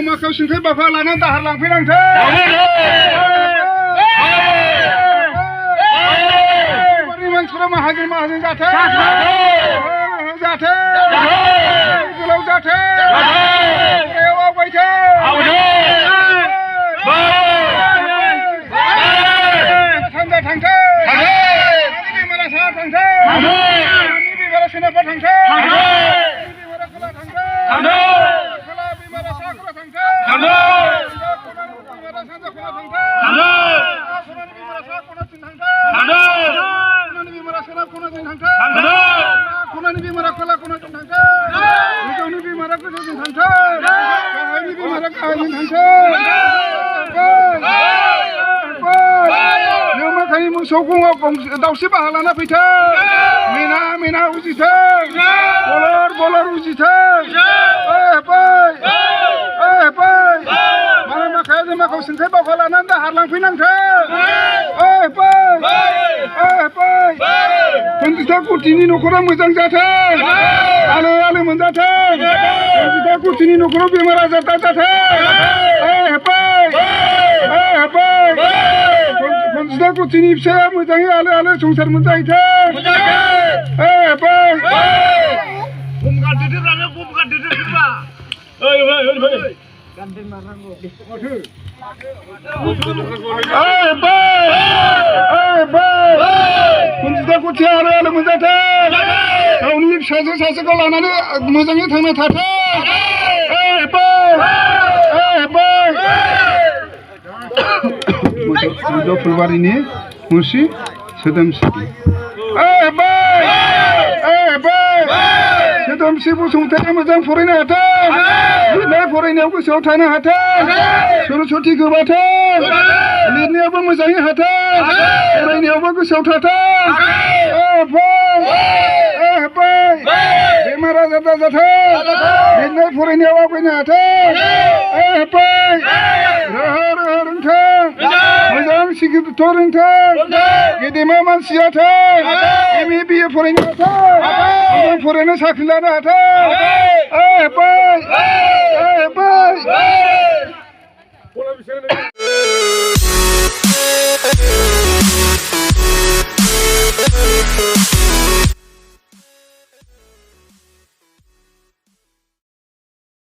माखौ सिंथै बाफा लानानै दाहार लांफैनांथों मानसिफोरा माहाजोन माहाजोन जाथों गोलाव जाथों आवगायथों सानजा थांथों बेमारा साहा थांथों बेमारा सोनाबा थांथों बेमारा खोला थांथों खोला बेमारा साहा खोला थांथों बेमारा सानजा खोला थांथों सनानि बेमारा साहा खनाथिं थांथों खनानि बेमारा सोनाब खनाथिं थांथों खनानि बेमारा खोला खनाथिं थांथों गोजौनि बेमारा गोजौथिं थांथों गाहायनि बेमारा गाहायथिं थांथों नोमाखानि मोसौ गङाव दाउसे बाहा लाना फैथों मेना मेना उजिथों बलर बलर उजिथों माने माखाया जों माखौ सिंथाय बावखा लानानै दाहार लांफैनांथों पन्जिता कुर्टिनि न'खरा मोजां जाथों आलो आलो मोनजाथों पन्जिता कुर्टिनि न'खराव बेमार आजार दाजाथों पन्जिता कुर्टिनि फिसाया मोजाङै आलो आलो संसार मोनजाहैथों पन्जिता कुर्टिया आलो आलो मोनजाथों गावनि फिसाजो सासेखौ लानानै मोजाङै थांना थाथों फुलबारिनि मुसि सोदोमस्रि सोदोमस्रि बसुमतारिया मोजां फरायनो हाथों लिरनाय फरायनायाव गोसोआव थानो हाथों सरस्वती गोबाथों लिरनायावबो मोजाङै हाथों फरायनायावबो गोसोआव थाथों बेमार आजार दाजाथों लिरनाय फरायनायाव आवगायनो हाथों रोहो रोहो रोंथों मोजां सिकित्सा रोंथों गेदेमा मानसि जाथों एम ए बिए फरायनो हाथों मोजां फरायनो साख्रि लानो हाथों